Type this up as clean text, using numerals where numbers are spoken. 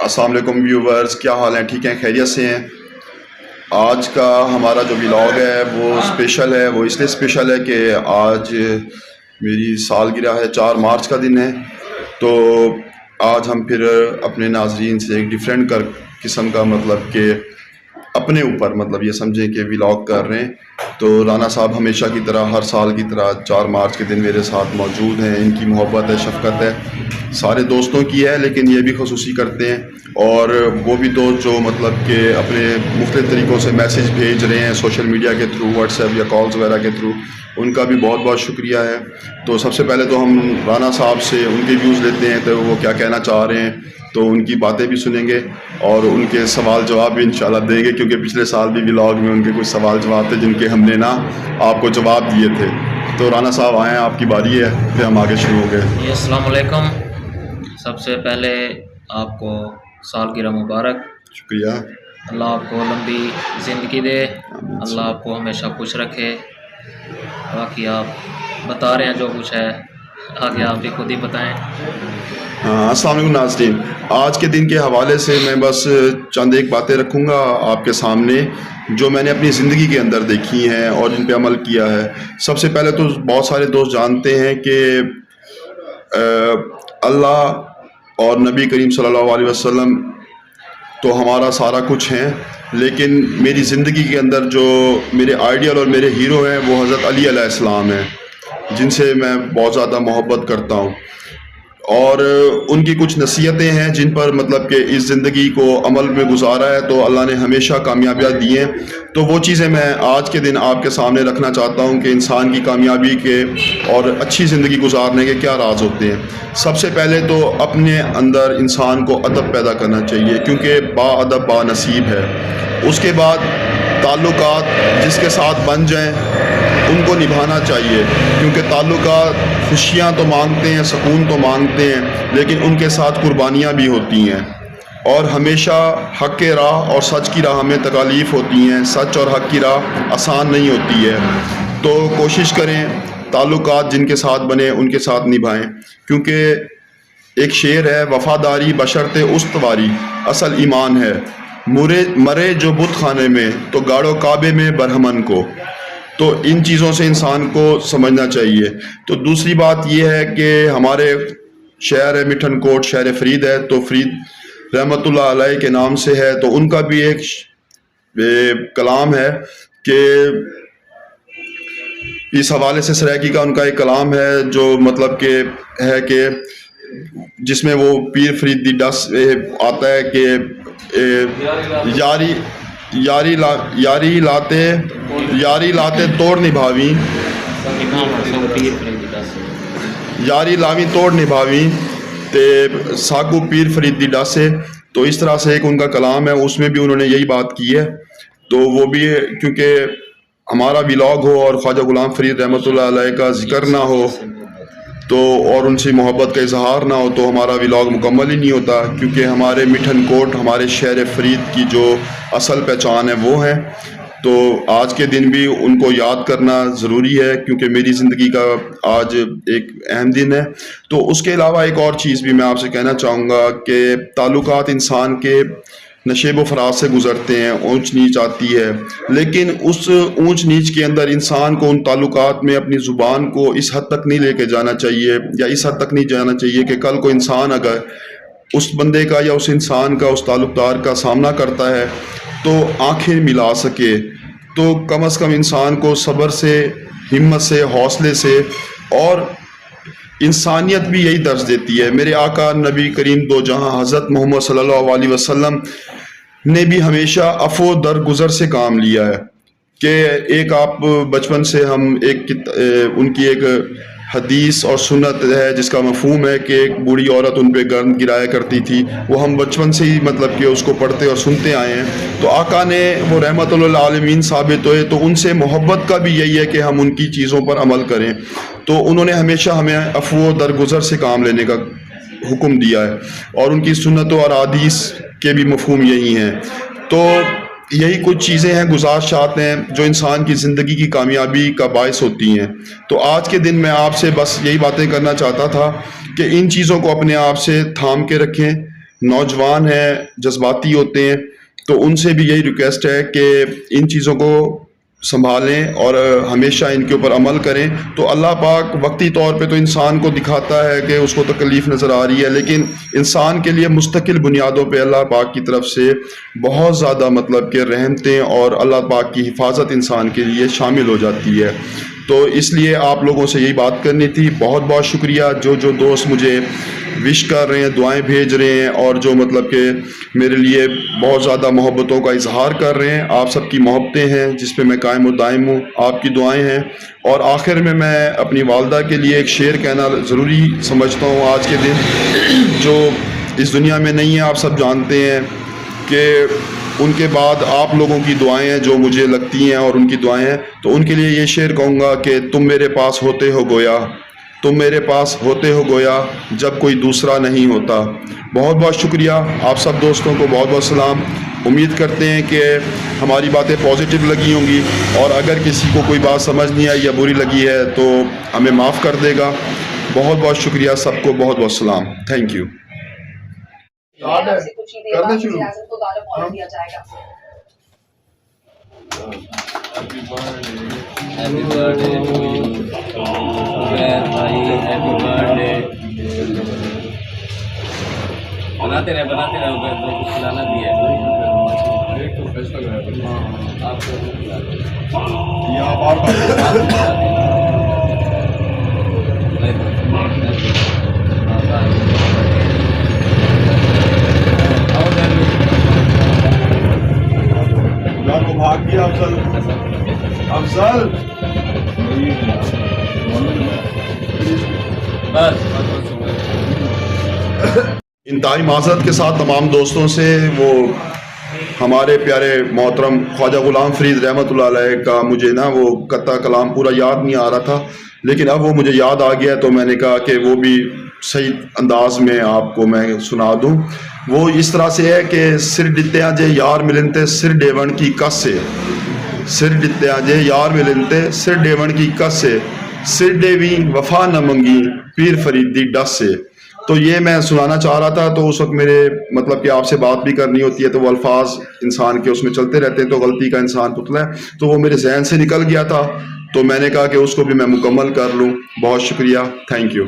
السلام علیکم ویورز، کیا حال ہیں؟ ٹھیک ہیں؟ خیریت سے ہیں؟ آج کا ہمارا جو ولاگ ہے وہ اسپیشل ہے. وہ اس لیے اسپیشل ہے کہ آج میری سالگرہ ہے، 4 مارچ کا دن ہے. تو آج ہم پھر اپنے ناظرین سے ایک ڈیفرنٹ قسم کا مطلب کہ اپنے اوپر مطلب یہ سمجھیں کہ ولاگ کر رہے ہیں. تو رانا صاحب ہمیشہ کی طرح، ہر سال کی طرح 4 مارچ کے دن میرے ساتھ موجود ہیں. ان کی محبت ہے، شفقت ہے، سارے دوستوں کی ہے، لیکن یہ بھی خصوصی کرتے ہیں. اور وہ بھی دوست جو مطلب کہ اپنے مختلف طریقوں سے میسیج بھیج رہے ہیں سوشل میڈیا کے تھرو، واٹس ایپ یا کالز وغیرہ کے تھرو، ان کا بھی بہت بہت شکریہ ہے. تو سب سے پہلے تو ہم رانا صاحب سے ان کے ویوز لیتے ہیں، تو وہ کیا کہنا چاہ رہے ہیں. تو ان کی باتیں بھی سنیں گے اور ان کے سوال جواب بھی انشاءاللہ دیں گے، کیونکہ پچھلے سال بھی ولاگ میں ان کے کچھ سوال جواب تھے جن کے ہم نے آپ کو جواب دیے تھے. تو رانا صاحب آئیں، آپ کی باری ہے، پھر ہم آگے شروع ہو گئے. جی السلام علیکم. سب سے پہلے آپ کو سالگرہ مبارک. شکریہ. اللہ آپ کو لمبی زندگی دے، اللہ آپ کو ہمیشہ خوش رکھے. باقی آپ بتا رہے ہیں جو کچھ ہے، آگے آپ بھی خود ہی بتائیں. السلام علیکم ناظرین. آج کے دن کے حوالے سے میں بس چند ایک باتیں رکھوں گا آپ کے سامنے جو میں نے اپنی زندگی کے اندر دیکھی ہیں اور جن پہ عمل کیا ہے. سب سے پہلے تو بہت سارے دوست جانتے ہیں کہ اللہ اور نبی کریم صلی اللہ علیہ وسلم تو ہمارا سارا کچھ ہیں، لیکن میری زندگی کے اندر جو میرے آئیڈیل اور میرے ہیرو ہیں وہ حضرت علی علیہ السلام ہیں، جن سے میں بہت زیادہ محبت کرتا ہوں. اور ان کی کچھ نصیحتیں ہیں جن پر مطلب کہ اس زندگی کو عمل میں گزارا ہے تو اللہ نے ہمیشہ کامیابیاں دی ہیں. تو وہ چیزیں میں آج کے دن آپ کے سامنے رکھنا چاہتا ہوں کہ انسان کی کامیابی کے اور اچھی زندگی گزارنے کے کیا راز ہوتے ہیں. سب سے پہلے تو اپنے اندر انسان کو ادب پیدا کرنا چاہیے، کیونکہ با ادب با نصیب ہے. اس کے بعد تعلقات جس کے ساتھ بن جائیں ان کو نبھانا چاہیے، کیونکہ تعلقات خوشیاں تو مانگتے ہیں، سکون تو مانگتے ہیں، لیکن ان کے ساتھ قربانیاں بھی ہوتی ہیں. اور ہمیشہ حق کے راہ اور سچ کی راہ میں تکالیف ہوتی ہیں. سچ اور حق کی راہ آسان نہیں ہوتی ہے. تو کوشش کریں تعلقات جن کے ساتھ بنے ان کے ساتھ نبھائیں، کیونکہ ایک شعر ہے، وفاداری بشرط استواری اصل ایمان ہے، مرے جو بت خانے میں تو گاڑو کعبے میں برہمن کو. تو ان چیزوں سے انسان کو سمجھنا چاہیے. تو دوسری بات یہ ہے کہ ہمارے شہر ہے مٹھن کوٹ، شہر فرید ہے، تو فرید رحمۃ اللہ علیہ کے نام سے ہے. تو ان کا بھی ایک کلام ہے کہ اس حوالے سے سرائکی کا ان کا ایک کلام ہے جو مطلب کہ ہے کہ جس میں وہ پیر فرید دی ڈس آتا ہے کہ یاری لاتے توڑ نبھاویں، یاری لاویں توڑ نبھاویں تے ساگو پیر فرید دی ڈاسے. تو اس طرح سے ایک ان کا کلام ہے، اس میں بھی انہوں نے یہی بات کی ہے. تو وہ بھی کیونکہ ہمارا ولاگ ہو اور خواجہ غلام فرید رحمۃ اللہ علیہ کا ذکر نہ ہو تو اور ان سے محبت کا اظہار نہ ہو تو ہمارا ولاگ مکمل ہی نہیں ہوتا، کیونکہ ہمارے مٹھن کوٹ، ہمارے شہر فرید کی جو اصل پہچان ہے وہ ہے. تو آج کے دن بھی ان کو یاد کرنا ضروری ہے، کیونکہ میری زندگی کا آج ایک اہم دن ہے. تو اس کے علاوہ ایک اور چیز بھی میں آپ سے کہنا چاہوں گا کہ تعلقات انسان کے نشیب و فراز سے گزرتے ہیں، اونچ نیچ آتی ہے، لیکن اس اونچ نیچ کے اندر انسان کو ان تعلقات میں اپنی زبان کو اس حد تک نہیں لے کے جانا چاہیے یا اس حد تک نہیں جانا چاہیے کہ کل کو انسان اگر اس بندے کا یا اس انسان کا، اس تعلق دار کا سامنا کرتا ہے تو آنکھیں ملا سکے. تو کم از کم انسان کو صبر سے، ہمت سے، حوصلے سے، اور انسانیت بھی یہی درس دیتی ہے. میرے آقا نبی کریم دو جہاں حضرت محمد صلی اللہ علیہ وسلم نے بھی ہمیشہ عفو درگزر سے کام لیا ہے. کہ ایک آپ بچپن سے ہم ان کی ایک حدیث اور سنت ہے جس کا مفہوم ہے کہ ایک بوڑھی عورت ان پہ گرد گرایا کرتی تھی، وہ ہم بچپن سے ہی مطلب کہ اس کو پڑھتے اور سنتے آئے ہیں. تو آقا نے وہ رحمت للعالمین ثابت ہوئے، تو ان سے محبت کا بھی یہی ہے کہ ہم ان کی چیزوں پر عمل کریں. تو انہوں نے ہمیشہ ہمیں عفو درگزر سے کام لینے کا حکم دیا ہے، اور ان کی سنت و احادیث کے بھی مفہوم یہی ہیں. تو یہی کچھ چیزیں ہیں، گزارشات ہیں جو انسان کی زندگی کی کامیابی کا باعث ہوتی ہیں. تو آج کے دن میں آپ سے بس یہی باتیں کرنا چاہتا تھا کہ ان چیزوں کو اپنے آپ سے تھام کے رکھیں، نوجوان ہیں جذباتی ہوتے ہیں، تو ان سے بھی یہی ریکویسٹ ہے کہ ان چیزوں کو سنبھالیں اور ہمیشہ ان کے اوپر عمل کریں. تو اللہ پاک وقتی طور پہ تو انسان کو دکھاتا ہے کہ اس کو تکلیف نظر آ رہی ہے، لیکن انسان کے لیے مستقل بنیادوں پہ اللہ پاک کی طرف سے بہت زیادہ مطلب کہ رحمتیں اور اللہ پاک کی حفاظت انسان کے لیے شامل ہو جاتی ہے. تو اس لیے آپ لوگوں سے یہی بات کرنی تھی. بہت بہت شکریہ جو دوست مجھے وش کر رہے ہیں، دعائیں بھیج رہے ہیں، اور جو مطلب کہ میرے لیے بہت زیادہ محبتوں کا اظہار کر رہے ہیں. آپ سب کی محبتیں ہیں جس پہ میں قائم و دائم ہوں، آپ کی دعائیں ہیں. اور آخر میں اپنی والدہ کے لیے ایک شعر کہنا ضروری سمجھتا ہوں آج کے دن، جو اس دنیا میں نہیں ہے. آپ سب جانتے ہیں کہ ان کے بعد آپ لوگوں کی دعائیں ہیں جو مجھے لگتی ہیں، اور ان کی دعائیں ہیں. تو ان کے لیے یہ شعر کہوں گا کہ تم میرے پاس ہوتے ہو گویا، تم میرے پاس ہوتے ہو گویا جب کوئی دوسرا نہیں ہوتا. بہت بہت شکریہ. آپ سب دوستوں کو بہت بہت سلام. امید کرتے ہیں کہ ہماری باتیں پازیٹیو لگی ہوں گی، اور اگر کسی کو کوئی بات سمجھ نہیں آئی یا بری لگی ہے تو ہمیں معاف کر دے گا. بہت بہت شکریہ سب کو. بہت بہت سلام. Thank you. آپ سے کچھ ہی دیر بعد وزیر اعظم کو غالب آرڈر دیا جائے گا. Happy birthday to you Zubair بھائی، ہیپی برتھ ڈے. بناتے رہے زبیر بھائی کو کھلانا بھی ہے. آپ کو بھاگ گیا افضل. افضل انتہائی معذرت کے ساتھ تمام دوستوں سے، وہ ہمارے پیارے محترم خواجہ غلام فرید رحمۃ اللہ علیہ کا مجھے نا وہ قطع کلام پورا یاد نہیں آ رہا تھا، لیکن اب وہ مجھے یاد آ گیا تو میں نے کہا کہ وہ بھی صحیح انداز میں آپ کو میں سنا دوں. وہ اس طرح سے ہے کہ سر ڈتیاں جے یار ملنتے سر ڈیون کی کس سے، سر ڈتیاں جے یار ملنتے سر ڈیون کی کس سے، سر ڈیوی وفا نہ منگی پیر فریدی ڈس سے. تو یہ میں سنانا چاہ رہا تھا، تو اس وقت میرے مطلب کہ آپ سے بات بھی کرنی ہوتی ہے تو وہ الفاظ انسان کے اس میں چلتے رہتے ہیں، تو غلطی کا انسان پتلا ہے، تو وہ میرے ذہن سے نکل گیا تھا، تو میں نے کہا کہ اس کو بھی میں مکمل کر لوں. بہت شکریہ. Thank you.